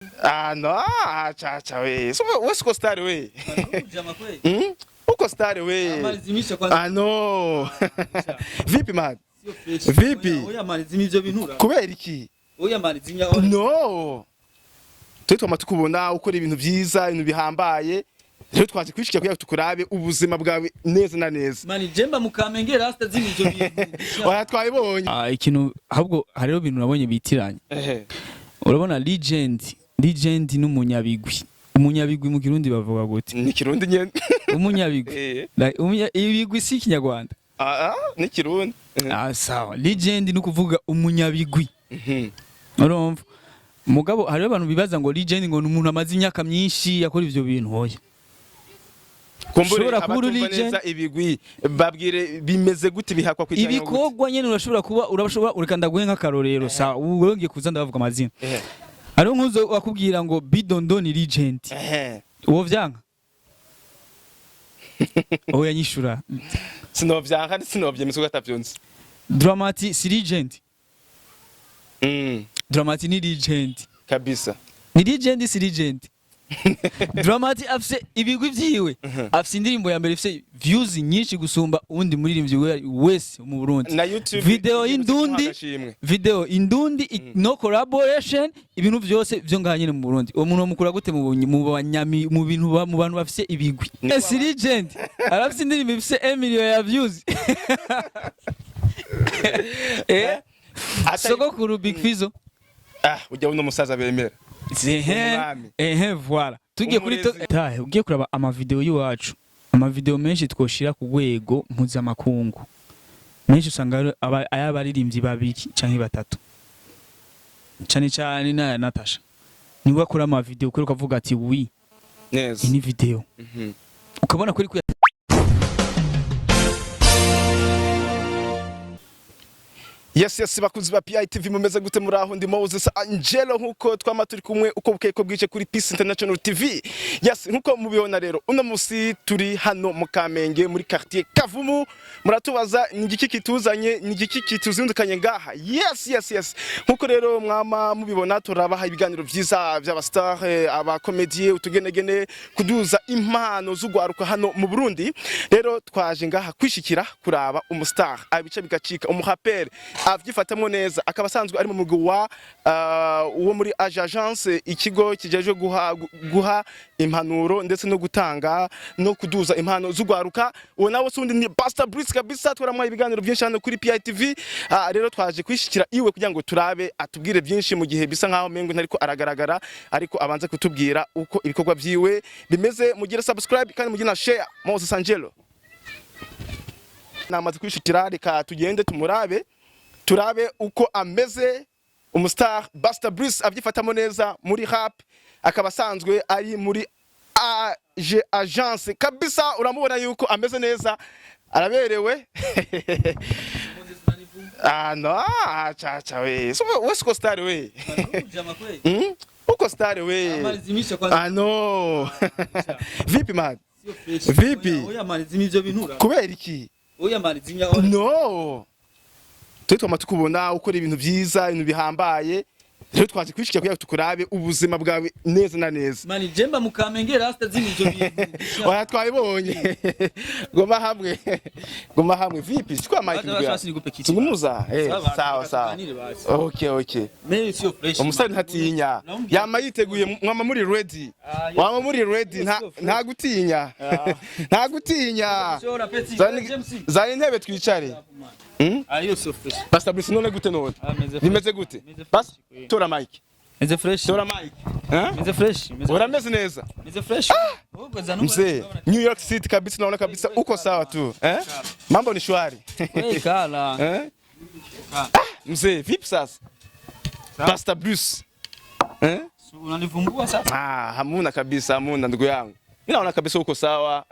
Ah no, cha we. So what's ko star we? Jama kweli. Uko star we. Amalizimisha kwanza. Ah no. Vipi man? Vipi? Oya malizimije binura. Kubera iki? Oya malizimya. No. Twitwa matukubona ukora ibintu byiza, ibintu bihambaye. Rero twaje kwishikira kugira tukurabe ubuzima bwawe neza na neza. Mani jemba mukamenge rasta zimije bintu. Oya twabibonye. Ikintu ahubwo hariho bintu nabonye bitiranye. Urabona legend n'umunyabigwi. Umunyabigwi mu Kirundi bavuga gute? Ni Kirundi nyene. Umunyabigwi. Ibigwi si Kinyarwanda. Ni Kirundi. Sawa. Legend no kuvuga umunyabigwi. Urumva? Mugabo hariho abantu bibaza ngo legend ngo n'umuntu amaze imyaka myinshi yakora ivyo bintu hoya. Kumbure abatumva neza ibigwi babwire bimeze gute bihakwa kwitanya ibikogwa nyene urashobora urekanda guhe nk'akarorero sa urongeye kuza ndavuga amazina hariho nkuzo wakubwira ngo bidondo ni legend uwo vyanka oya nyishura sinovyanka sinovyemeza ugatavyonze Dramati si legend Dramati ni legend kabisa ni legend si legend Dramati afise ibigwi vyiwe afise indirimbo ya mbere ifise views nyinshi gusumba undi muririmbyi wese mu Burundi video indundi no collaboration ibintu byose byo nganye mu Burundi uwo muntu mukura gute mu banyami mu bintu mu bantu bafise ibigwi es legend arafise indirimbo ifise 1 million ya views sogokuru Big Fizzo ujya uno musaza bemera voilà tugiye kuri ugiye kuraba amavideo y'uwacu amavideo menshi twoshira ku rwego mpuzamakungu menshi usanga ayabaririmbyi babiri canke batatu cyane na Natasha niwe akora amavideo kuri ukavuga ati oui neza ini video ukabona kuri Yes bakuzi ba PITV mumeze gute muri aho ndi Moses Angelo nkuko twama turi kumwe uko bukeko bwice kuri Peace International TV. Yes nkuko mubibona rero uno musi turi hano mu Kamenge muri quartier Kavumu muratubaza n'igiki kituzanye n'igiki kituzindukanye ngaha. Yes nkuko rero mwama mubibona turabaha ibiganiro vyiza by'abastar aba comedian utugenegene kuduza impano z'ugwaruka hano mu Burundi. Rero twaje ngaha kwishikira kuraba umustar abice bigacika umuhapper avyifatamo neza akaba asanzwe ari mu mugwi wo muri agence ikigo kijeje guha impanuro ndetse no gutanga no kuduza impano z'ugwaruka uwo nawo sundi ni Pastor Brice kabisa twaramwa ibiganiro byinshi hano kuri PITV rero twaje kwishikira iwe kugira ngo turabe atubwire byinshi mu gihe bisa nkaho mengo ntariko aragaragara ariko abanze kutubwira uko ibikorwa byiwe bimeze mugire subscribe kandi mugire na share Moses Angelo namaze kwishikira reka tugende turabe uko ameze umustar Pastor Brice avyifatamo neza muri rap akaba asanzwe ari muri agence kabisa uramubona yuko ameze neza araberewe no cha we so what's ko star we uko star we no vipi man vipi Oya malizimije binura kubera iki oya malizimya no twitwa matukubona ukora ibintu byiza ibintu bihambaye rero twaje kwishikira kugira tukurabe ubuzima bwawe neza na neza mani jemba mukamenge rasta zimije bintu oya twabibonye goma hamwe vipi sikwa mike tugumuza sawa okay mimi sio fresh umusani hatinya yama yiteguye mwama muri ready nta gutinya zani intebe twicare ayo sio fresh Pastor Brice none gute none bimeze gute bas tora mike meze fresh tora mike meze fresh urameze neza meze fresh mzee New York City kabisa naona kabisa uko sawa tu mambo ni shwari kala mzee vipi sasa Pastor Brice unanivumbua sasa hamuna kabisa hamuna ndugu yangu mimi naona kabisa uko sawa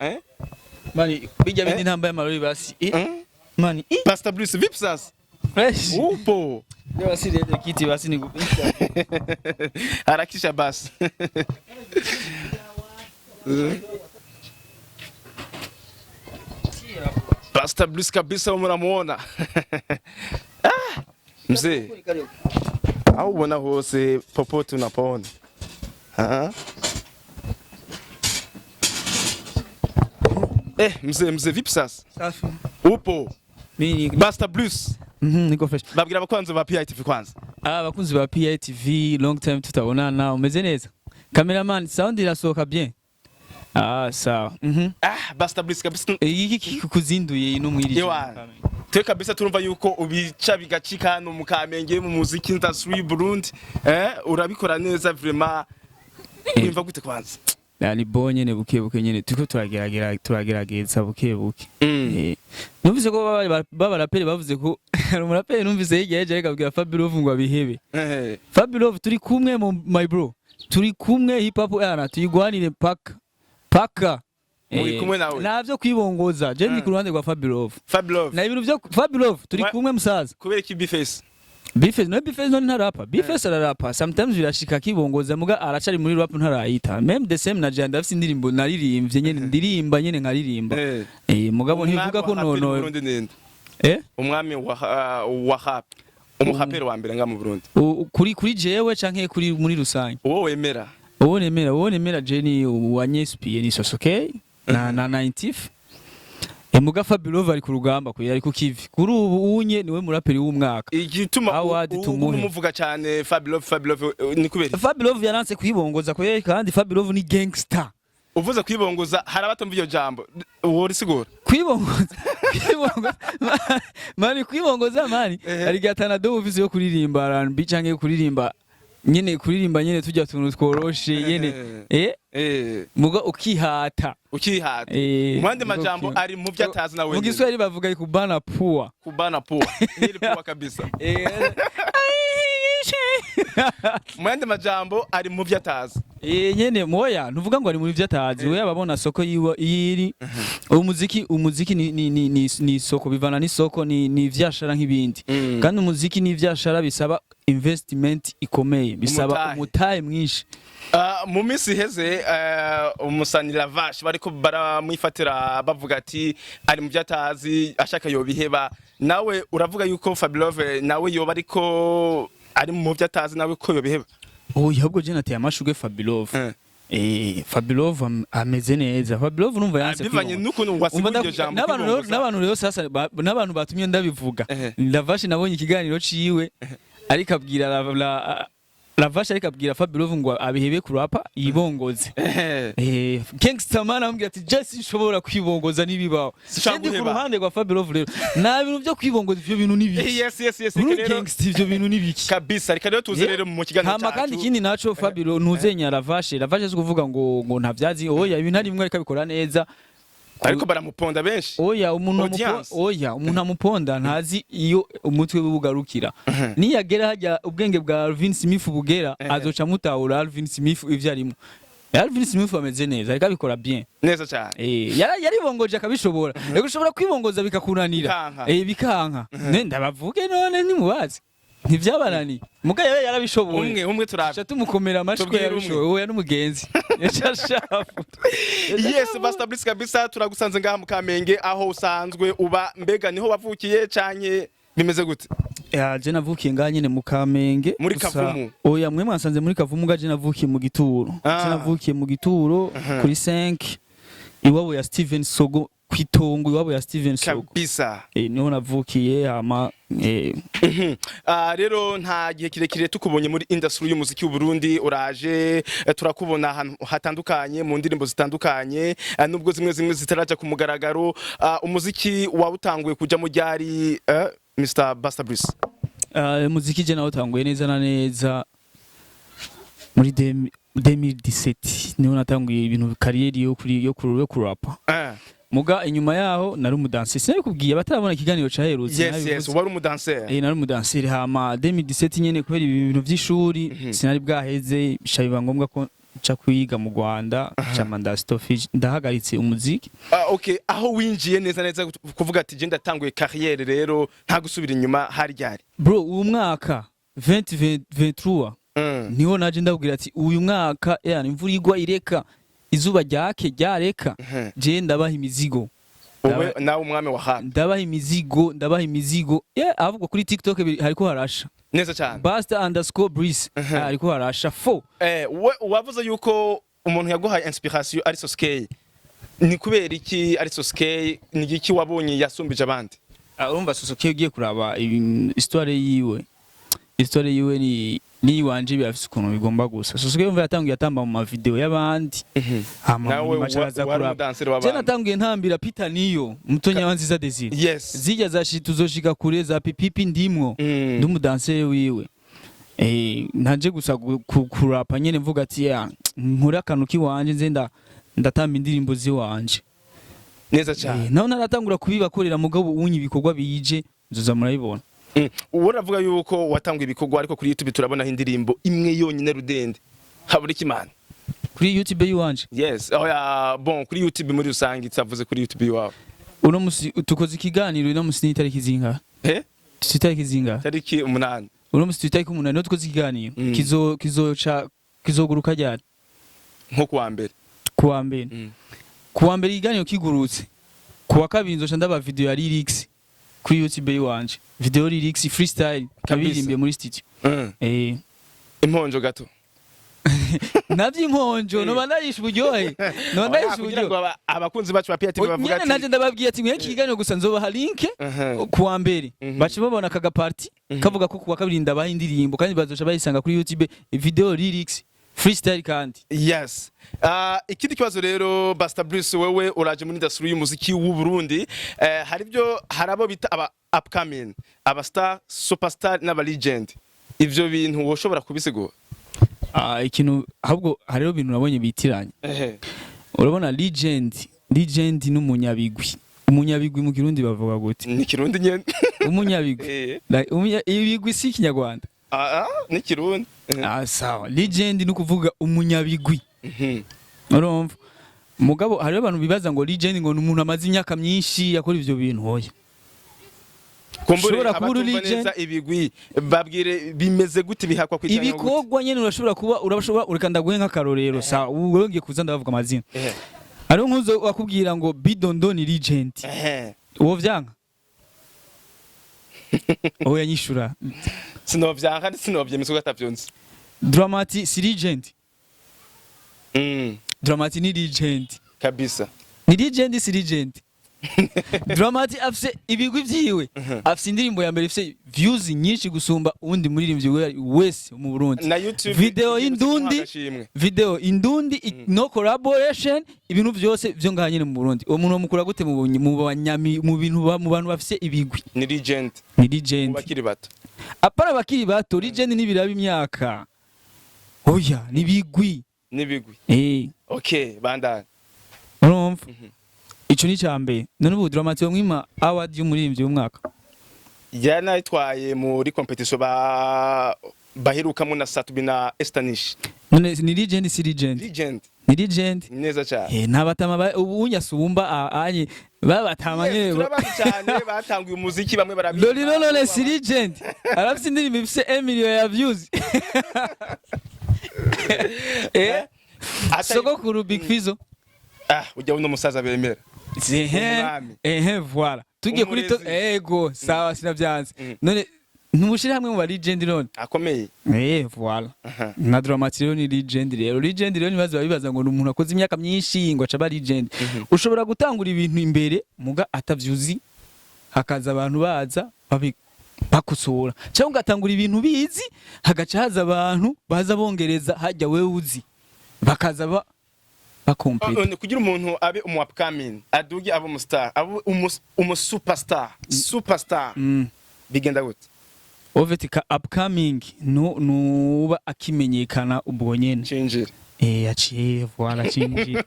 mani bija bindi namba ya marori basi mani Pastor Brice vipi sasa fresh upo leo asili ile kiti basi nikupisha harakisha basi Pastor Brice kabisa mnamuona mzee au ubona hose popote unapoona mzee vipi sasa? Safi. Upo? Mimi Basta Blues. niko fresh. Babwira abakunzi ba PITV kwanza. Abakunzi ba PITV long time tutabonana, umeze neza? Cameraman sound irasohoka bien. Sawa. Basta Blues kabisa. Iki kuzinduye ino mwirije. Twe kabisa turumva yuko ubica bigacika hano mu Kamenge mu muziki industry Burundi. Urabikora neza vraiment. Wimva gute kwanza? Yani bonye ne buke nyene tuko turagerageza buke. Numvise ko baba raperi bavuze ko hari umuraperi numvise yigeje akabwira Fabulov ngo abihebe. Fabulov turi kumwe mu my bro. Turi kumwe hip hop yana tuyigwanire paka. Muri kumwe nawe. Navyo kwibongoza. Je ni ku ruhande rwa Fabulov. Na ibintu byo Fabulov turi kumwe musaza. Kubera ki Bface? Bface no ntarapa. Bface ararapa. Sometimes birashika kibongoza muga aracari muri rap ntarayita. Même the same na Janda afite indirimbo naririmbye nyene ndirimba nyene nkaririmba. Mugabo ntivuga ko nono. Umwami wa rap. Umuhaperi wa mbere nga mu Burundi. Kuri jewe canke kuri muri rusange. Uwo wemera. Uwo nemera je ni wanyespiye ni Sosoke na 90. Muga Fabulov ari ku rugamba ko yari ku kivi. Kuri ubu unye niwe muraperi w'umwaka. Igituma umuvuga cyane Fabulov ni kubera. Fabulov yaranse kwibongoza ko yari kandi Fabulov ni gangster. Uvuze kwibongoza hari abatumva iyo jambo. Uwo risigura. Kwibongoza. Mani kwibongoza mani. Ari gatana do uvize yo kuririmba R&B canke kuririmba nyene tujya tuntu tworoshe nyene muga ukihata mwande majambo ari mu vyatazi nawe mu Giswahili bavuga kubana pua niri pua kabisa mwande majambo ari mu vyatazi nyene moya ntuvuga ngo ari muri vyatazi we ababona soko yiri umuziki ni soko bivana ni soko ni vyashara nk'ibindi kandi umuziki ni vyashara bisaba investment ikomeye bisaba umutaye mwinshi mu minsi heze umusanira vash bariko baramwifatira bavuga ati ari mu vyatazi ashaka yobiheba nawe uravuga yuko Fabulov nawe yoba ariko ari mu vyatazi nawe ko yobiheba yabwo je nateye amashugwe Fabulov Fabulov ameze neza Fabulov numva yanse bivanye n'ukuntu wasibye iryo jambo n'abantu rero sasa n'abantu batumye ndabivuga Lavash nabonye ikiganiro ciwe ariko abwira Lavash ariko abwira Fabulov ngo abihebe kurapa yibongoze Gangster man ambwira ati just nshobora kwibongoza nibibaho ndi ku ruhande rwa Fabulov rero na bintu byo kwibongoza ivyo bintu nibiki yes Gangster ivyo bintu nibiki kabisa reka rero tuze rero mu kiganiro cyacu kandi ikindi naco Fabulov ntuzenya Lavash zo kuvuga ngo ntavyazi oya ibintu ari bimwe ariko abikora neza ariko baramuponda benshi umuntu amuponda ntazi iyo umutwe bugarukira niyagera hajya ubwenge bwa Alvin Smith bugera azoca mutahura Alvin Smith ivyo arimo Alvin Smith ameze neza ariko abikora bien neza cyane yari bongoje akabishobora rero ushobora kwibongoza bikakunanira bikanka ndabavuge none ntimubazi ntivyabanani mugaye yarabishoboye umwe turabye tumukomera amashwe yarabishoboye oya n'umugenzi yashashafu yes Basta Blues kabisa turagusanze ngaha mu Kamenge aho usanzwe uba mbega niho wavukiye canke bimeze gute je navukiye ngaha nyene mu Kamenge muri Kavumu oya mwe mwasanze muri Kavumu gaje navukiye mu Gituro navukiye mu Gituro kuri 5 iwabo ya Steven Sogo kwitongo iwabo ya Steven Sogo kabisa niho navukiye ama rero nta gihe kirekire tukubonye muri industry y'umuziki w'u Burundi uraje turakubona ahantu hatandukanye mu ndirimbo zitandukanye nubwo zimwe zitaraja ku mugaragaro umuziki wawutanguye kuja mu ryari Mr Basta Blues umuziki je nawo tanguye neza na neza muri 2017 niho natanguye ibintu kariyeri yo kurapa muga inyuma yaho nari umudanseri sinabikubwiye batarabona ikiganiro caherutse yes wari umudanseri nari umudanseri hama 2017 nyene kubera ibintu vy'ishuri sinari bwaheze bishabiba ngombwa ko nca kwiga mu Rwanda chama ndastofije ndahagaritse umuziki okay aho winjiye neza kuvuga ati je ndatanguye carrière rero nta gusubira inyuma hari ryari bro uwo mwaka 2023 niho naje ndabwira ati uyu mwaka imvura igwa ireka izuba ryake ryareka je ndabaha imizigo wowe nawe umwami wa rap ndabaha imizigo ahubwo kuri TikTok hariko harasha neza cyane Buster_Breeze hariko harasha fo wavuze yuko umuntu yaguhaye inspiration ari Soskey ni kubera iki ari Soskey ni iki wabonye yasumbije abandi urumva Soskey ugiye kuraba histoire yiwe ni wanje bafise ukuntu bigomba gusa Soskey umva yatangiye atamba mu video y'abandi nawe je natangiye ntambira Peter niyo mutonya wanziza Desire zijya tuzoshika kure za pipipi ndimwo ndumudansere wiwe ntaje gusa kurapa nyene mvuga ati nkura akantu kiwanje nze ndatamba indirimbo ziwanje neza cyane naho naratangura kubibakorera mugabo unyi ibikorwa bije nzoza murabibona uravuga yuko watanga ibikorwa ariko kuri YouTube turabonaho indirimbo imwe yonyine rudende habura ikimana kuri YouTube yiwanje bon kuri YouTube muri rusangi tsavuze kuri YouTube yiwawe uno musi tukoze ikiganiro no musi n'itariki zinga itariki zinga tariki 8 uno musi itariki 8 no tukoze ikiganiro kizoguruka ryari nko kuwa mbere kuwa mbere ikiganiro kigurutse kuwa kabiri nzoca ndaba video ya lyrics kuri YouTube yiwanje video lyrics freestyle kabirimbiye muri studio imponjo gato navyo imponjo no bandayisha uburyohe no bandayisha uburyohe abakunzi bacu ba PITV bavuga ati naje ndababwiye ati mweki kiganiro gusa nzobaha link kuwa mbere bace babona kaga party kavuga ko kuwa kabiri ndabaha indirimbo kandi bazoca bayisanga kuri YouTube video lyrics freestyle kandi ikindi kibazo rero Buster_Breeze wewe uraje muri industry y'umuziki w'u Burundi harabo bita aba upcoming aba star superstar n'aba legend ivyo bintu woshobora kubisigura ikintu ahubwo hariho bintu nabonye bitiranye urabona legend n'umunyabigwi mu Kirundi bavuga gute ni Kirundi nyene umunyabigwi ibigwi si Kinyarwanda ni Kirundi sawa legend no kuvuga umunyabigwi urumva mugabo hariho abantu bibaza ngo legend ngo n'umuntu amaze imyaka myinshi yakora ivyo bintu hoya kumbura kubura legend ibigwi babwire bimeze gute bihakwa kwijana ibikogwa nyene urashobora urikanda guhe nk'akarorero sawa urongiye kuza ndavuga amazina hariho nkuzo wakubwira ngo Bidondo ni legend uwo vyanka oya nyishura sinovyanka sinovyemeza ugatavyonse Dramati si legend Dramati ni legend kabisa ni legend si legend Dramati afise ibigwi vyiwe afise indirimbo ya mbere ifise views nyinshi gusumba undi muririmbyi wese mu Burundi video indundi no collaboration ibintu vyose vyo ngahanye mu Burundi uwo muntu mukura gute mu banyami mu bantu bafise ibigwi ni legend bakiri bato apara bakiri bato legend nibiraba imyaka oya nibigwi okay bandana urumva ico ni cambe none ubu Dramati mwima award y'umuririmbyi w'umwaka itwaye muri competition baherukamwe na Satubi na Estanish none ni legend si legend ni legend neza cyane ntabatama ubu unyasumba anye babatamanye turabazi cyane batanguye umuziki bamwe barabizi none si legend arafite indirimbo ifise 1 million ya views sogokuru Big Fizzo ujya uno musaza bemera voilà tugiye kuri ego sawa sinavyanze none numushire hamwe mu legend none akomeye voilà na Dramati rero ni legend rero nibaza ngo umuntu akoze imyaka myinshi ngo aca ba legend ushobora gutangura ibintu imbere muga atavyuzi hakaza abantu baza bakusura cyangwa ugatangura ibintu bizi hagaca haza abantu baza bongereza hajya wewe uzi bakaza bakomplete kugira umuntu abe umu upcoming adugi abo mu star abo umu superstar bigenda gute ovetika upcoming nuba akimenyekana ubwo nyene cinjira yaciye voilà cinjira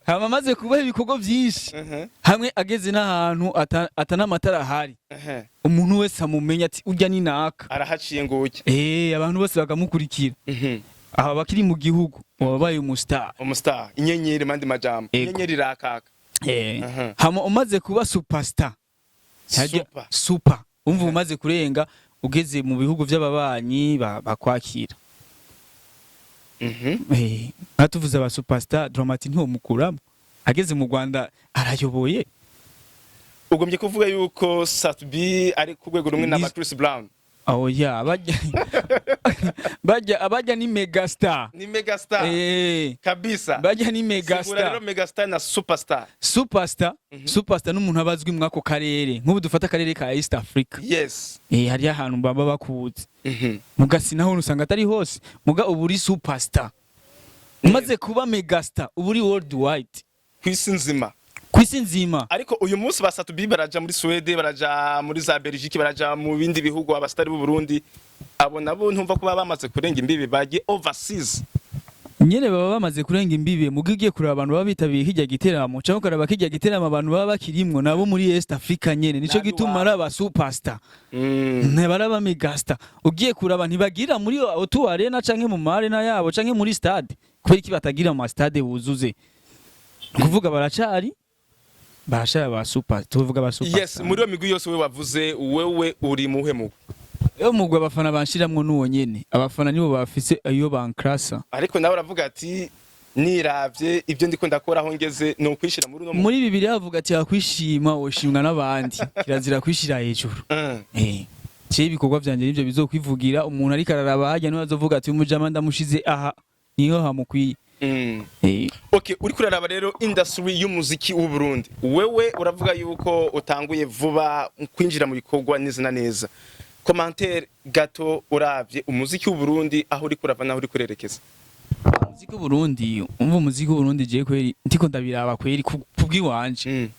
hama maze kubaha ibikorwa byinshi hamwe ageze n'ahantu atanamatara hari umuntu wese amumenya ati urya ni naka arahaciye nguke abantu bose bakamukurikira aha bakiri mu gihugu wabaye umustar inyenyeri mandi majambo inyenyeri rakaka hama umaze kuba superstar super umva umaze kurenga ugeze mu bihugu by'ababanyi bakwakira Mhm. Natuvuze aba superstar Dramati nto mukuramo ageze mu Rwanda arayoboye ugombye kuvuga yuko Satubi ari ku rwego rumwe na Chris Brown. Oh yeah, abajya ni megastar. Ni megastar. Kabisa. Bajya ni megastar. Sigura rero megastar na superstar. Superstar n'umuntu abazwi mwako karere. Nk'ubu dufata akarere ka East Africa. Yes. Hari ahantu baba bakuzi. Mugasi naho usanga atari hose. Muga ubu uri superstar. Umaze kuba megastar, ubu uri worldwide. Kwisi nzima. Kwisi nzima. Ariko uyu munsi basatubi baraja muri Sweden, baraja muri za Belgique, baraja mu bindi bihugu abastari b'u Burundi. Abo nabo ntumva kuba bamaze kurenga imbibi bagiye overseas. Nyene baba bamaze kurenga imbibi mugiye kureba abantu baba bitabiye kijya giteramo cyangwa karaba kijya giteramo abantu baba bakirimwo nabo muri East Africa nyene nico gituma araba superstar. Baraba megastar. Ugiye kuraba ntibagira muri auto arena canke mu marena yabo canke muri stade. Kubera iki batagira mu stade buzuze. Kuvuga baracari ba super tuvuga ba super. Yes, muri yo migwi yose we wavuze wewe uri muhemu. Yo mugwa abafana banshiramwo nuwo nyene. Abafana nibo bafise ayo bankrasa. Ariko nawe uravuga ati niravye ibyo ndiko ndakora aho ngeze no kwishira muri no. Muri Bibiliya havuga ati akwishima woshimwa n'abandi. Kirazira kwishira hejuru. Cye ibikorwa byanje nivyo bizokwivugira umuntu ari kararaba hajya no azovuga ati umujama ndamushize aha niho hamukwiye. Okay, uri kuraraba rero industry y'umuziki w'u Burundi. Wewe uravuga yuko utanguye vuba kwinjira mu bikorwa neza neza. Commentaire gato uravye umuziki w'u Burundi aho uri kurava naho uri kurerekeza. Umuziki w'u Burundi, umuziki w'u Burundi je kweri ndiko ndabiraba kweri kubwiwanje.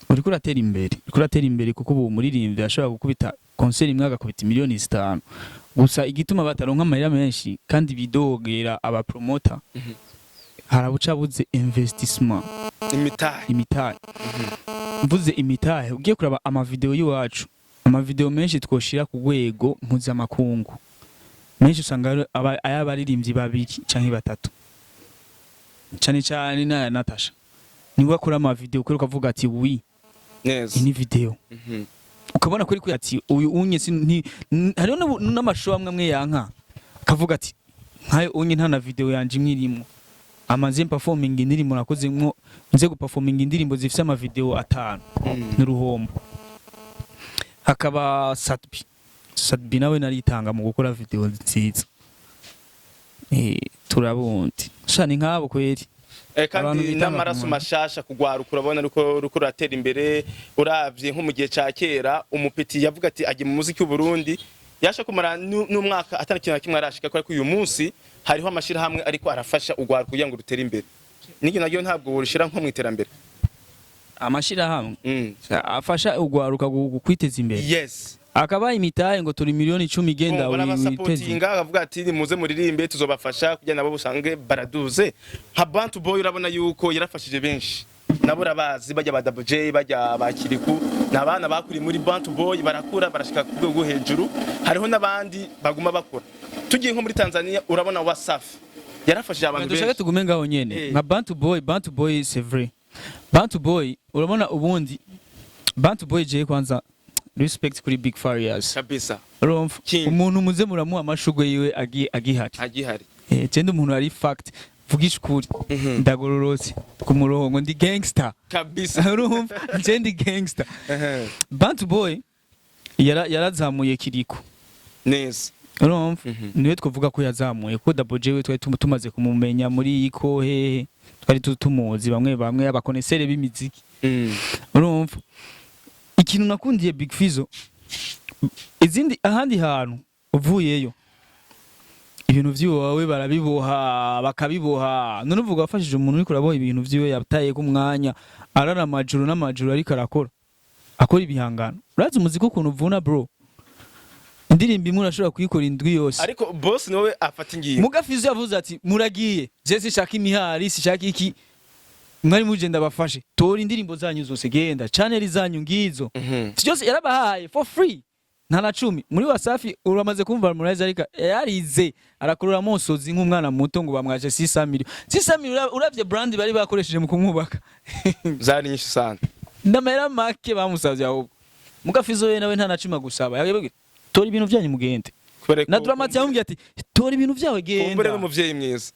Uri kuratera imbere kuko ubu muririmbyi ashobora gukubita concert imwe agakubita miliyoni 5. Gusa igituma bataronka amahera menshi kandi bidogera aba promoter. Harabuca buze investissement. Imitahe. Mvuze imitahe ugiye kuraba ama video yiwacu. Ama video menshi twoshira ku rwego mpuzamakungu. Menshi usanga ayabaririmbyi babiri canke batatu. Cyane na Natasha. Niwe akora ama video kuri ukavuga ati oui. Neza. Ini video. Ukabona kuri ati uyu unye hariho n'amashow amwe yanka akavuga ati nkayo unye nta na video yanje imwirimo amaze performing indirimbo nakoze mwo nze guperforming indirimbo zifise ama video 5 n'uruhombo hakaba Satbi nawe naritanga mu gukora video nziza turabundi shani nkabo kweri kandi n'amaraso mashasha kugwara urabona ruko ratera imbere uravye nko mu gihe ca kera umupeti yavuga ati agiye mu muziki w'u Burundi yasha kumara n'umwaka atana kintu kimwe arashika ko uyu munsi hariho amashira hamwe ariko arafasha ugwara kugira ngo rutere imbere niki nagiyo ntabwo urishira nko mu iterambere amashira hamwe afasha ugwaruka kwiteza imbere. Yes. Akaba imitahe ngo turi miliyoni 10 genda witeze akavuga ati muze muririmbe tuzobafasha kugira nabo busange baraduze nka Bantu Boy urabona yuko yarafashije benshi nabo rabazi bajya ba Double J bajya bakiriku nabana bakuri muri Bantu Boy barakura barashika ku rwego hejuru hariho nabandi baguma bakora tugiye nko muri Tanzania urabona Wasafi yarafashije abantu benshi dushaka tugume ngaho nyene nka Bantu Boy c'est vrai Bantu Boy urabona ubundi Bantu Boy je kwanza respect kuri Big Farias kabisa umuntu muze muramuha amashugwe yiwe agihari cyende umuntu ari fact vugisha ukuri ndagororotse ku murongo ndi gangster kabisa urumva ndi gangster Bantu Boy yarazamuye kiriko neza urumva niwe twavuga ko yazamuye ko Double J we twari tumaze kumumenya muri iko hehe twari tumuzi bamwe abakonesere b'imiziki urumva ikintu nakundiye Big Fizzo izindi ahandi hantu uvuyeyo ibintu vyiwawe barabiboha bakabiboha none uvuga wafashije umuntu uri kuraboha ibintu vyiwe yataye ku mwanya arara amajuru n'amajuru ariko akora ibihangano urazi umuziki ukuntu uvuna bro indirimbo imwe urashobora kuyikora indwi yose ariko boss nawe afata ingingo muga Fizzo yavuze ati muragiye je sishaka imihari sishaka iki mwari mugenda bafashe tora indirimbo zanyu zose genda channel zanyu ngizo cyose yarabahaye for free nta na 10 muri Wasafi uramaze kumva Harmonize ariko yarize arakurura mosozi nk'umwana muto ngo bamwaje 600 million uravye brand bari bakoresheje mu kumwubaka zari nyinshi sana ndamera make bamusavye ahubwo muga Fizzo we nawe nta na 10 gusaba yabwiye tora ibintu byanyu mugende na Dramati yambwiye ati tora ibintu byawe genda kumbere n'umuvyeyi mwiza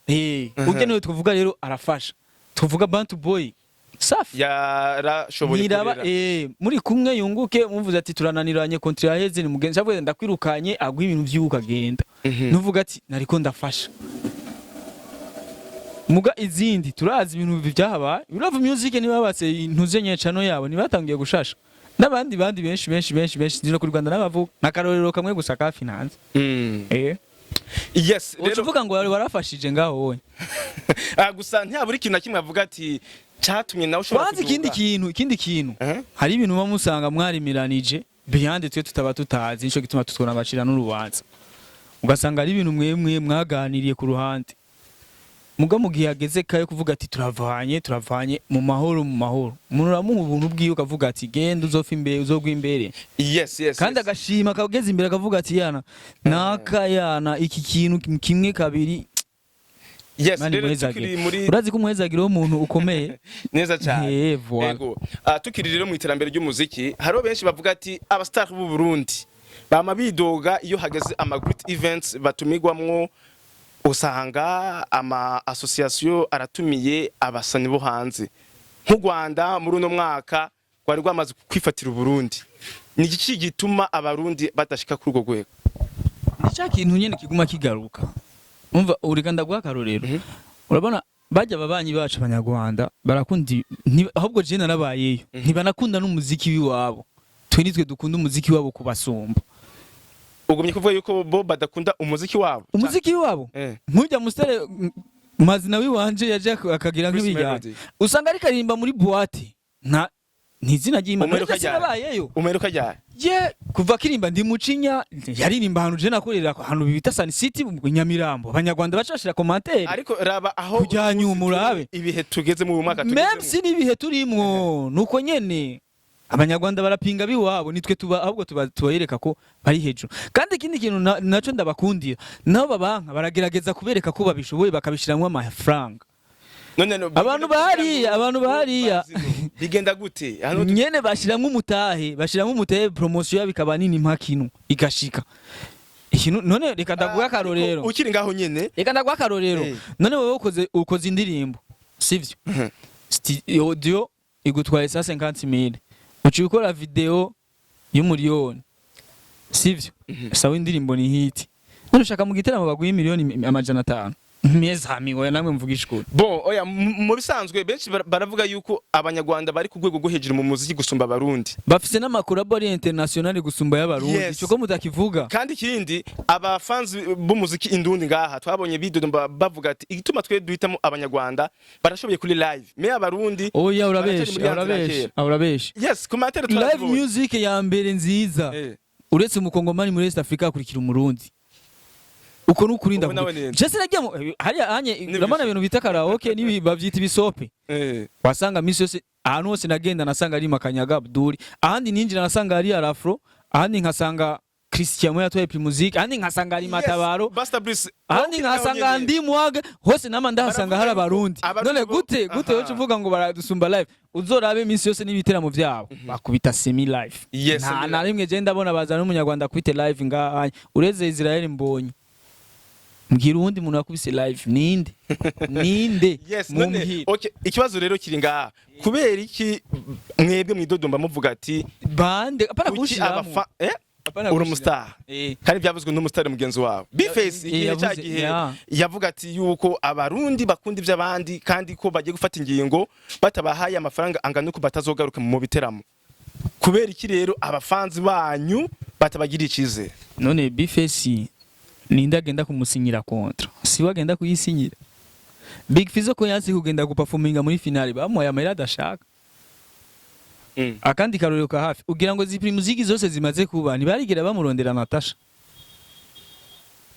ugenewe tuvuga rero arafasha tuvuga Bantu Boy safi yarashoboye niraba kurera. muri kumwe yunguke muvuze ati turananiranye kontra yaheze ni mugenzi cyavuye ndakwirukanye agwa ibintu vyuka genda nuvuga ati nariko ndafasha muga izindi turazi ibintu byahabaye Love Music nibabatse intuze nyecano yabo nibatangiye gushasha n'abandi benshi ndino kuri Rwanda n'abavuga nakarorero kamwe gusa ka finance yes rero uvuga ngo warafashije ngaho wowe gusa ntiyaburi ikintu na kimwe avuga ati cyatumye nawe ushobora kuduga ikindi kintu hari ibintu bamusanga mwarimiranije beyande twe tutaba tutazi nico gituma tutwona bacira n'urubanza ugasanga ari ibintu mwemwe mwaganiriye ku ruhande muga mugihe ageze kayo kuvuga ati turavanye mu mahoro umuntu uramuha ubuntu bwiwe ukavuga ati genda uzofa imbere uzogwa imbere yes kandi agashima akageze imbere akavuga ati yana nakayana iki kintu kimwe kabiri yes rero tukiri muri urazi ko umuhezagiro w'umuntu ukomeye neza cyane yego tukiri rero mu iterambere ry'umuziki haro benshi bavuga ati abastar b'u Burundi bama bidoga iyo hageze ama great events batumigwamwo usanga ama association aratumiye abasani bo hanze nk'u Rwanda muri uno mwaka kwari rwamaze kwifatira Burundi ni iki gituma abarundi badashika kuri urwo rwego nicyo kintu nyene kiguma kigaruka umva uriganda gwa karorero urabona bajya ababanyi bacu abanyarwanda barakundi ahubwo je narabayeyo ntibanakunda n'umuziki wiwabo twe nitwe dukunda umuziki wabo kubasumba ugumye kuvuga yuko bo badakunda umuziki wabo nkujya mustere mazina wiwanje yaje akagira nk'ibijya usanga ari karimba muri boîte nta ntizina ry'Imana cyarabayeyo umeruka ryari kuva kirimba ndi mucinya yaririmba hanu je nakorera hanu bita Sun City mu Nyamirambo abanyarwanda bacashira commentaire ariko raba aho kujyanyumurabe ibihe tugeze mu mwaka tugeze même si nibihe turimwo nuko nyene abanyarwanda barapinga biwabo nitwe ahubwo tubayereka ko bari hejuru kandi ikindi kintu naco ndabakundira nabo babanka baragerageza kubereka ko babishoboye bakabishiramwe amafaranga abantu bahariya bigenda gute nyene bashiramwe umutahe promotion yabikaba nini mpakinu igashika ikintu none reka ndaguha karorero ukiri ngaho nyene reka ndaguha karorero none wowe ukoze indirimbo sivyo audio igutwaye 150,000 uci gukora video y'umuriyoni sivyo sawa indirimbo ni hit none ushaka mu gitaramo baguye miliyoni 500 meza amigo namwe mvugisha ko bon oya mu bisanzwe benshi baravuga yuko abanyarwanda bari ku rwego rwo hejuru mu muziki gusumba abarundi bafise n'amakorabori international gusumba y'abarundi ico ko mudakivuga kandi ikindi abafans b'umuziki indundi ngaha twabonye bidodo bavuga ati igituma twe duhitamo abanyarwanda barashoboye kuri live me abarundi oya urabesha yes commentaire live music ya mbere nziza uretse umukongomani muri East Africa akurikira umurundi uko nukurinda Jesse nagiye hariya anye urabona ibintu bita karaoke nibi bavyita ibisope wasanga misi yose ahantu hose nagenda nasanga ari makanyaga Abdul ahandi ninjira nasanga ari Arafro ahandi nkasanga Christian yatwaye Primusic ahandi nkasanga ari Matabaro ahandi nkasanga ndi Mwaga hose nama ndahasanga hari abarundi none gute yo uvuga ngo baradusumba live uzorabe misi yose n'ibiteramo vyabo bakubita semi live nta rimwe je ndabona bazana n'umunyarwanda kwite live ngaha ureze Israel mbonye mbwira uwundi muntu wakubise live ninde yes okay ikibazo rero kiri ngaha kubera iki mwebwe mwidodomba muvuga ati bande apana kushira uri umustar kandi byavuzwe n'umustar mugenzi wawe Bface igihe cyagihe yavuga ati yuko abarundi bakunda ivy'abandi kandi ko bagiye gufata ingingo batabahaye amafaranga angana uko batazogaruka mu biteramo kubera iki rero abafanzi banyu batabagira icizere none Bface ninda agenda kumusinyira kontra siwe agenda kuyisinyira Big Fizzo ko yansi kugenda guperforminga muri finale bamuhaye amahera adashaka akandi karorero ka hafi ugira ngo zipri muziki zose zimaze kuba ntibarigera bamurondera Natasha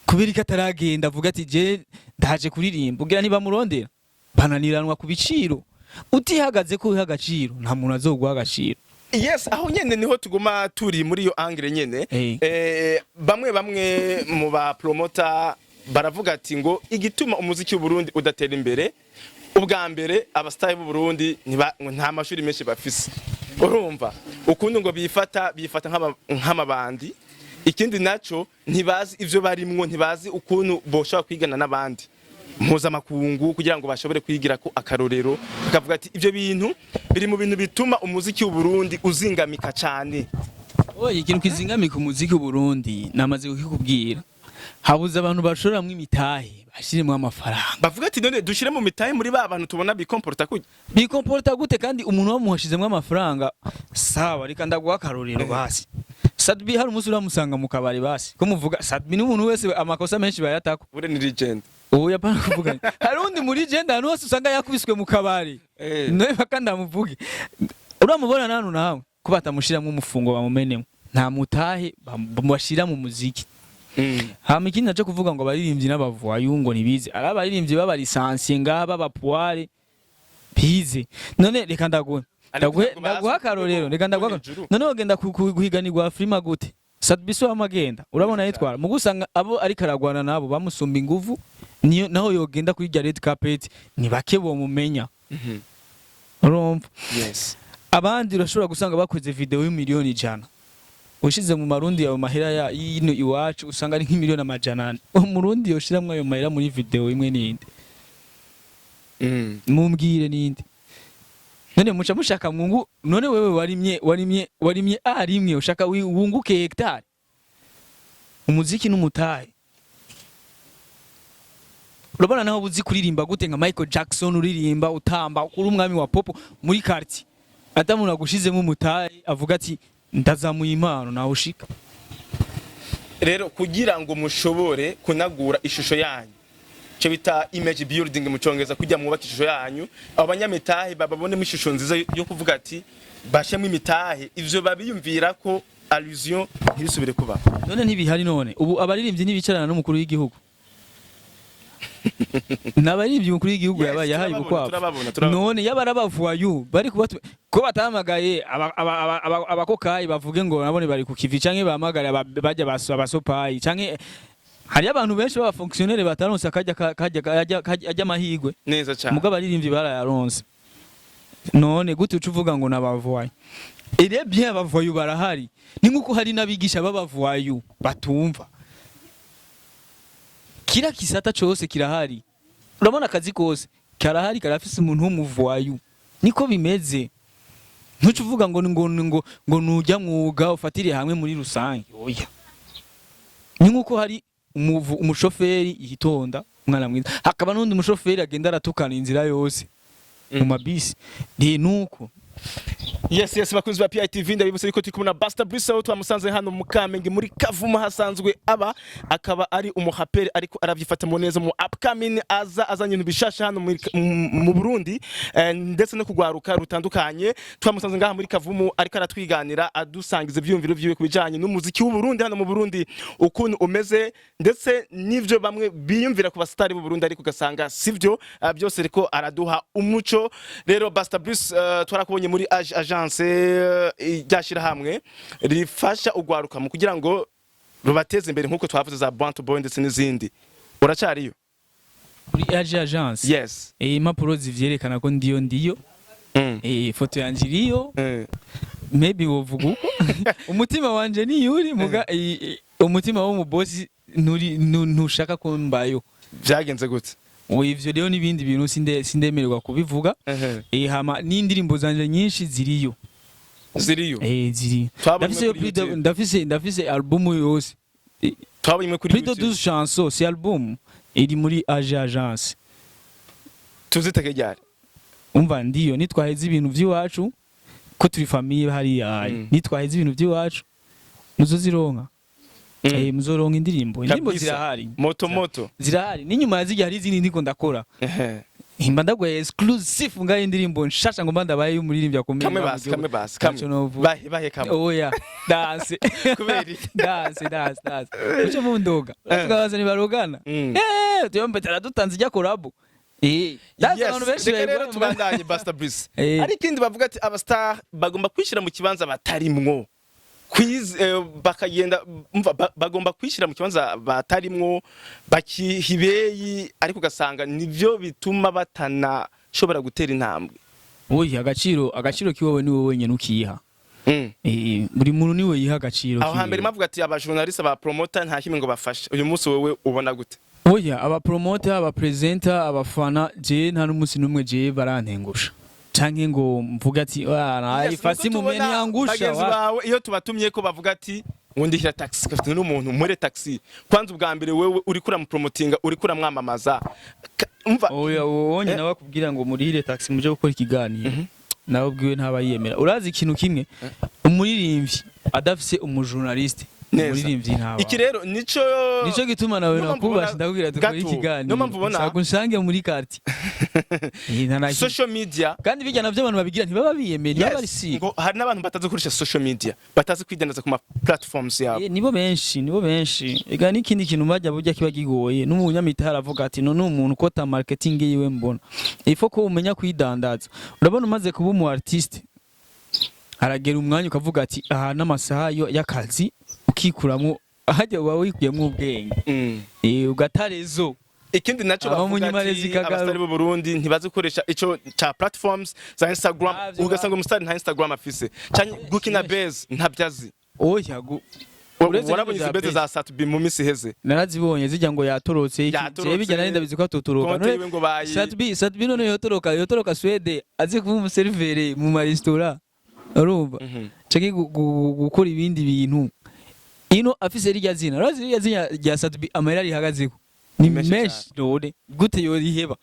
kubera kataragenda avuga ati je ndaje kuririmba ugira ntibamurondera bananiranwa ku biciro utihagaze ko ihagaciro nta muntu azogwa agaciro yes aho nyene niho tuguma turi muri yo angle nyene bamwe mu ba promoter baravuga ati ngo igituma umuziki w'u Burundi udatera imbere ubwa mbere abastar b'u Burundi nta mashuri menshi bafise urumva ukundi ngo bifata nk'amabandi ikindi naco ntibazi ivyo barimwo ntibazi ukuntu boshaka kwigana n'abandi mpuzamakungu kugira ngo bashobore kwigira ko akarorero bakavuga ati ivyo bintu biri mu bintu bituma umuziki w'u Burundi uzingamika cyane. Oye, ikintu kizingamika umuziki w'u Burundi namaze kukubwira. Habuze abantu bashoramwe imitahe bashiremo amafaranga. Bavuga ati none dushire mu mitahe muri ba bantu tubona bikomporta kujya. Bikomporta gute kandi umuntu wamuhashizemo amafaranga sawa reka ndaguha akarorero basi. Sadbi hari umunsi uramusanga mu kabari basi. Ko muvuga Sadbi n'umuntu wese amakosa menshi bayatako. Ure ni legend. Oya pana kuvugana. Hari undi muri legend hano hose usanga yakubiswe mu kabari. Noye bakanda muvuge. Uramubona nanu nawe ko batamushiramo umufungo bamumenemo. Nta mutahe bashira mu muziki. Hama ikindi naco kuvuga ngo abaririmbyi n'abavuayu ngo nibize. Ari abaririmbyi baba lisansiye ngaba bapuare bize. None reka ndaguhe akarorero reka ndaguha none wagenda guhiganirwa Afrima gute Sadbiso amagenda urabona yitwara mu gusanga abo ari karagwana nabo bamusumba inguvu niyo naho yogenda kuri red carpet ni bake bo mumenya urumva yes abandi urashobora gusanga bakoze video y'imiliyoni 100 ushize mu marundi yawe mahera ya yino iwacu usanga ari nk'imiliyoni amajana umurundi yoshiramwe ayo mahera muri video imwe ninde mumbwire ninde none muca mushaka mwungu none wewe warimye arimwe ushaka wunguke hectare umuziki n'umutahe urabona naho buzi kuririmba gute nka Michael Jackson uririmba utamba kuri umwami wa pop muri quartier atamuntu agushizemo umutahe avuga ati ndazamuye impano nawe ushika rero kugira ngo mushobore kunagura ishusho yanyu cyo bita image building mu cyongereza kujya mwubaka ishusho yanyu abanyamitahe bababonemo ishusho nziza yo kuvuga ati bashemwe imitahe ivyo babiyumvira ko allusion ntibisubire kuba none ntibihari none ubu abaririmbyi nibicarana n'umukuru w'igihugu nabaririmbyi umukuru w'igihugu yabaye yahaye ubukwabo none yabarabavuayu bari kuba ko batamagaye abakokayi bavuge ngo nabone bari ku kivi canke bamagara bajya basopayi canke hari abantu benshi baba fonctionnaire bataronse kajya mahigwe neza cyane mugabo baririmbyi barayaronse none gute ucuvuga ngo nabavoye ere bien abavoye barahari ni nkuko hari nabigisha babavoye batumva kira kisata cyose kirahari urabona akazi kose karahari karafise umuntu w'umuvoye niko bimeze ntucuvuga ngo nujya mwuga ufatire hamwe muri rusange oya ni nkuko hari umushoferi yitonda umwana mwiza hakaba n'undi umushoferi agenda aratukana inzira yose mu mabisi nuko yes bakunzi ba PITV ndabibuse yuko turi kumuna Buster Brissot twamusanze hano mu Kamenge muri Kavumu hasanzwe akaba ari umuhaperi ariko aravyifata mu neza mu upcoming azanye bishasha hano mu Burundi ndetse no kugwaruka rutandukanye twamusanze ngaha muri Kavumu ariko aratwiganira adusangiza ivyumviro vyiwe kubijanye n'umuziki w'u Burundi hano mu Burundi ukuntu umeze ndetse n'ivyo bamwe biyumvira ku basitari b'u Burundi ariko gasanga sivyo byose riko araduha umuco rero Buster Brissot twarakubonye muri agence ryashira hamwe rifasha ugwaruka mu kugira ngo rubateze imbere nkuko twavuze za Bantu Boy ndetse n'izindi uracariyo muri agence yes impapuro zivyerekana ko ndiyo foto yanje iriyo maybe wovuga uko umutima wanje ni yuri muga umutima wo mu boss ntushaka ko mbayo byagenze gute ivyo rero nibindi bintu sindemererwa kubivuga hama n'indirimbo zanje nyinshi ziriyo ziri ndafise album yose twabonywe kuri YouTube 12 chansons c'est album iri muri agence tuzitege ryari umva ndiyo nitwaheze ibintu by'iwacu ko turi famille hari nitwaheze ibintu by'iwacu muzozironka muzoronka indirimbo zirahari moto zirahari n'inyuma yazijya hari izindi ndiko ndakora himba ndagwe exclusive ngaye indirimbo nshasha ngo mbandabaye umuririmbyi akomeye kame basi bahe kame oya dance kuberi dance uco mu ndoga tukabaza ni barogana tuyombe taradutanze ijya collabo abantu benshi rero tubandanye Buster Brissot ariko indi bavuga ati abastar bagomba kwishira mu kibanza batarimwo bakagenda bagomba kwishira mu kibanza batarimwo bakihibeyi ariko gasanga nivyo bituma batana shobora gutera intambwe oya agaciro kiwowe ni wowe wenyene ukiha buri muntu ni we yiha agaciro aho hambere mavuga ati aba journaliste ba promoter nta kimwe ngo bafashe uyu munsi wowe ubona gute oya aba promoter aba presenter abafana je nta n'umunsi n'umwe je barantengusha canke ngo mvuga ati ifasi mu meni yangusha bagenzi bawe iyo tubatumye ko bavuga ati wundihira taxi kafite n'umuntu muri taxi kwanza ubwa mbere wewe uri kura mu promotinga uri kura mwamamaza umva oya wonye nawe akubwira ngo murihire taxi muje gukora ikiganiro nawe ubwiwe ntaba yiyemera urazi ikintu kimwe umuririmbyi adafise umujournaliste umuririmbyi ntaba iki rero nico gituma nawe nakubasha ndakubwira dukora ikiganiro nshaka unshange muri quartier social media kandi bijya navyo abantu babigira ntibaba biyemera baba bari ngo hari n'abantu batazi gukoresha social media batazi kwidandaza ku ma platforms yabo nibo benshi ega n'ikindi kintu bajya burya kiba gigoye n'umunyamita aravuga ati no n'umuntu ukota marketing yiwe mbona ifo ko umenya kwidandaza urabona umaze kuba umu artiste aragera umwanya ukavuga ati aha n'amasaha y'akazi ukikuramwo hajya wawe wikuyemwo ubwenge ugatarezo ikindi naco bavuga ati abastari b'u Burundi ntibazi gukoresha ico cha platforms za Instagram ugasanga umusitari nta Instagram afise cyane gukina base ntabyazi oya warabonye izo base za Satbi mu misi heze narazibonye zijya ngo yatorotse je bijya nari ndabizi ko atotoroka Satbi none yotoroka Swede azi kuba umuservere mu ma restaurant urumva cake gukora ibindi bintu ino afise rirya zina urazi rirya zina rya Satbi amahera rihagazeko ni mesh dode gute yoriheba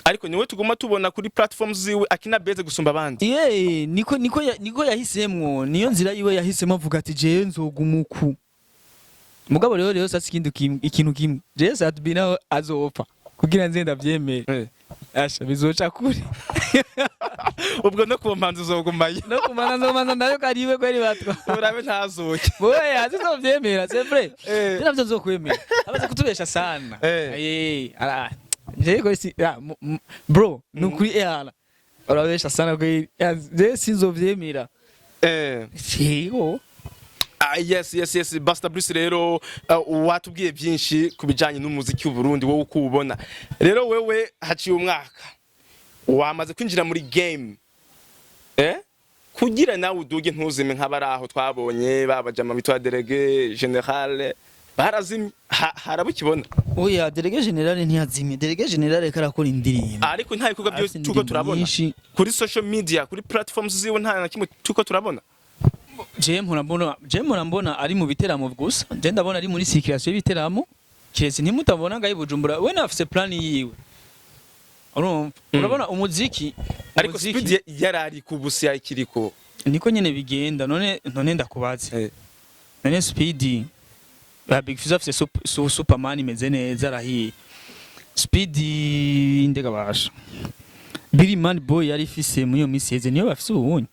ariko niwe tuguma tubona kuri platforms ziwe akina base gusumba abandi niko yahisemwo niyo nzira yiwe yahisemo avuga ati je nzogumuku mugabo rero sasa ikintu kimwe je Satbi nawe azopfa kugira nze ndavyemere asha bizoca kuri ubwo no kumpanza uzogumaye no kumana nzomanza nayo kariwe kweri batwa urabe ntazoke boye azizovyemera c'est vrai navyo nzokwemera abaze kutubesha sana ara je si bro nukuri ehana urabesha sana kweri je sinzovyemera yes Busta Bruce rero watubwiye byinshi kubijanye n'umuziki w'u Burundi wowe uko ubona rero wewe haciye umwaka wamaze kwinjira muri game kugira nawe uduge ntuzime nk'abaraho twabonye babajama bitwa délégué général barazimye harabukibona oya délégué général ntiyazimye délégué général karakora indirimbo ariko nta bikorwa byo tuko turabona kuri social media kuri platforms ziwe nta na kimwe tuko turabona je murambona ari mu biteramo gusa je ndabona ari muri circulation y'ibiteramo kiretse ntimutabona ngaye Bujumbura we nafise plan yiwe urabona umuziki ariko speed yarari kubusi ikiriko niko nyene bigenda none ndakubaze none speed ba Big Fizzo afise Superman imeze neza arahiye speed ndega basha Billy Man Boy yari ifise mu yo misi heze niyo bafise ubunye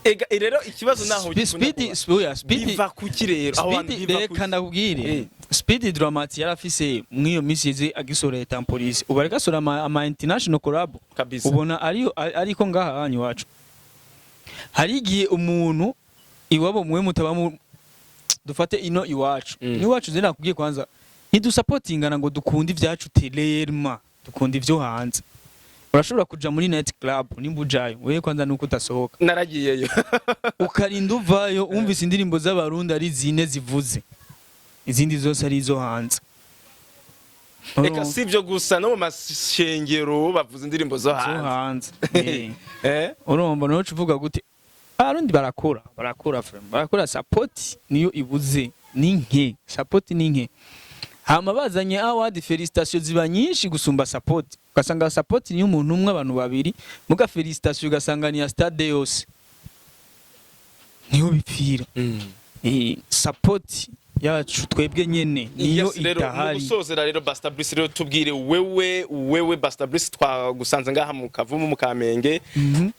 ega rero ikibazo naho speed biva ku kirero abantu biva kandi akubwire speed dramati yarafise mwiyo misize agisore temporis ubare gasora ama international collab kabisa ubona ariko ngaha hanyu wacu hari giye umuntu iwabo mwe mutabamu dufate ino iwacu ni wacu zina kubwiye kwanza ntidusupportingana ngo dukunde ivyacu telerma dukunde ivyo hanze urashobora kuja muri night club nimbujayo wewe kwanza nuko utasohoka naragiyeyo ukarinda uvayo umvise indirimbo z'abarundi ari zine zivuze izindi zose ari izo hanze eka sivyo gusa no mu mashengero bavuze indirimbo zo hanze urumva no uvuga gute abarundi barakora support niyo ibuze ninke support ninke hama bazanye award felicitation ziba nyinshi gusumba support ugasanga support ni umuntu umwe abantu babiri muga felicitation ugasanga ni ya stade yose niyo bipfira support yacu twebwe nyene niyo itahari musozera rero Busta Bruce rero tubwire wewe Busta Bruce twagusanze ngaha mu Kavumu mu Kamenge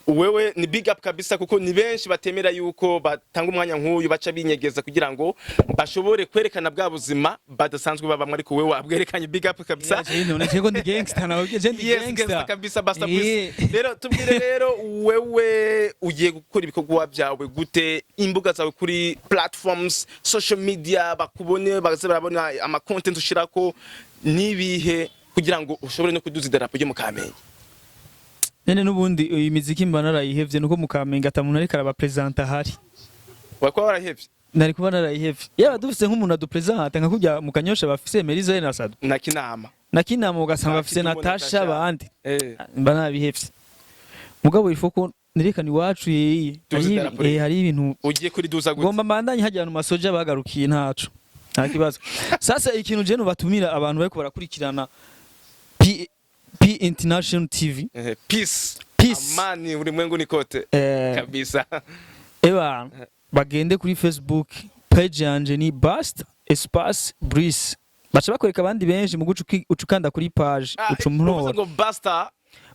wewe ni big up kabisa kuko ni benshi batemera yuko batanga umwanya nk'uyu baca binyegeza kugira ngo bashobore kwerekana bwa buzima badasanzwe babamwe ariko wewe wabwerekanye big up kabisa none cyego ndi gangster nawe je ndi gangster kabisa Busta Bruce rero tubwire rero wewe ugiye gukora ibikorwa byawe gute imbuga zawe kuri platforms social media bakubone bagaze barabona ama content ushirako nibihe kugira ngo ushobore no kuduza idarapo ryo mu Kamenge nene nubundi imiziki mbana rayihevye nuko mu Kamenge atamuntu ari karaba presenter hari wakwa warahevye nari kuba narayihevye yaba dufise nk'umuntu adupresente nka kurya mu kanyosha bafise Merizo na Sado na kinama nakinama ugasanga bafise Natasha bandi mba nabihevye mugabo ifo ko nerekana iwacu hari ibintu ugiye kuri duza gute ngomba mbandanye hajya mu masoja bagarukiye ntaco nta kibazo sasa ikintu je no batumira abantu bariko barakurikirana P International TV peace amani ulimwengu ni kote kabisa eba bagende kuri Facebook page yanje ni Basta Espace Brice bacha bakwereka abandi benshi mu guca ucukanda kuri page ucumuro ngo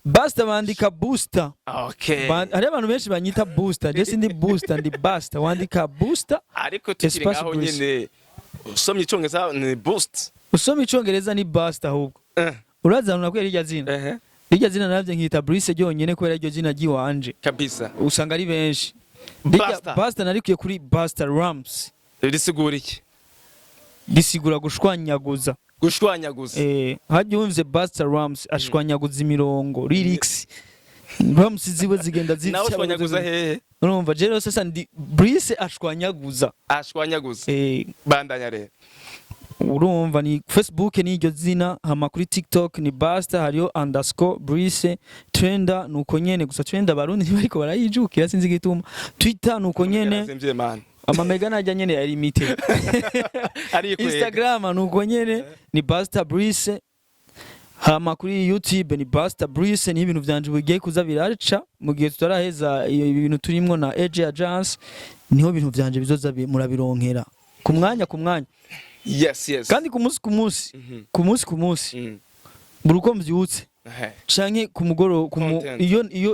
Basta bandika booster okay hari abantu benshi banyita booster je sindi booster ndi Basta wandika booster ariko tukiri ngaho nyene usomye icongereza ni boost usomye icongereza ni Basta ahubwo uraza unakwera irya zina irya zina navye nkita Brice ryonyene kwera iryo zina giwanje kabisa usanga ari benshi Basta narikuye kuri Basta Rams risigura iki risigura gushwanyaguza hajya umvye Basta Rams ashwanyaguza imirongo lyrics Rams ziwe zigenda zifite ashwanyaguza hehe urumva je rose sasa ndi Brice ashwanyaguza bandanya rero urumva ni Facebook ni iryo zina hama kuri TikTok ni Basta hariyo _Brice Trenda nuko nyene gusa Trenda barundi ntibariko barayijukira sinzi gituma Twitter nuko nyene amamega najya nyene ya limite Instagram nuko nyene ni Basta Brice hama kuri YouTube ni Basta Brice ni ibintu vyanje bigiye kuza biraca mu gihe tutaraheza ibintu turimwo na Edge Agence niho ibintu vyanje bizoza murabironkera ku mwanya yes kandi ku munsi buruko mvyutse canke ku mugoro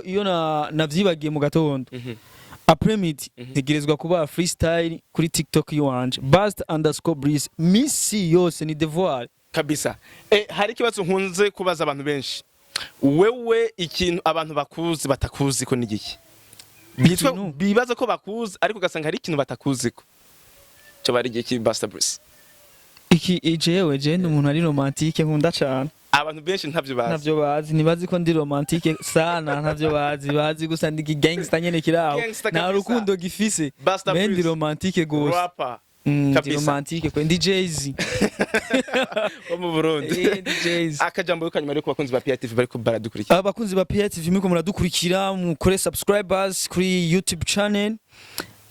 iyo navyibagiye mu gatondo après-midi ntegerezwa kuba freestyle kuri TikTok yiwanje Basta_Brice misi yose ni devoir kabisa hari kibazo nkunze kubaza abantu benshi wewe ikintu abantu bakuzi batakuzi ko nigiki bibaza ko bakuzi ariko gasanga hari ikintu batakuzi ko cyo bari giki Basta_Brice iki jewe umuntu ari romantique nkunda cyane abantu benshi ntavyo bazi nibazi ko ndi romantique sana ntavyo bazi gusa ndi gangster nyene kiraho na rukundo gifise ndi romantique gose rapper ndi romantique ko ndi Jay-Z mu Burundi DJs akajambo y'ukanyuma ryo kubakunzi ba PITV bariko baradukurikira abakunzi ba PITV miko muradukurikira mukore subscribers kuri YouTube channel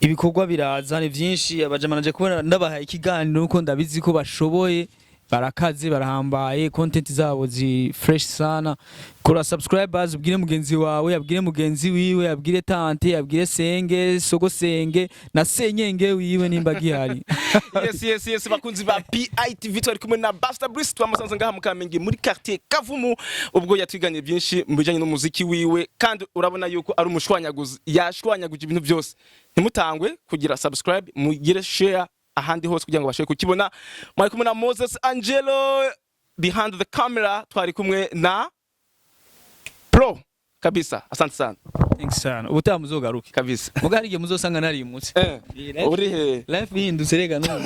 ibikorwa biraza ni vyinshi abajamanaje kubona ndabahaye ikiganiro nuko ndabizi ko bashoboye barakaze barahambaye content zabo zi fresh sana kora subscribers ubwire mugenzi wawe abwire mugenzi wiwe abwire tante abwire senge sogosenge na senyenge wiwe nimba gihari yes bakunzi ba PITV twari kumwe na Basta_Brice twamasanze ngaha mu Kamenge muri quartier Kavumu ubwo yatwiganiye byinshi mu bijanye n'umuziki wiwe kandi urabona yuko ari umushwanyaguzi yashwanyaguje ibintu byose ntimutangwe kugira subscribe mugire share ahandi hose kugira ngo bashobore kukibona mwari kumwe na Moses Angelo behind the camera twari kumwe na Pro kabisa asante sana thanks sana ubutaha muzogaruke kabisa mugarige muzosanga nari imutse uri he life hindutse rega no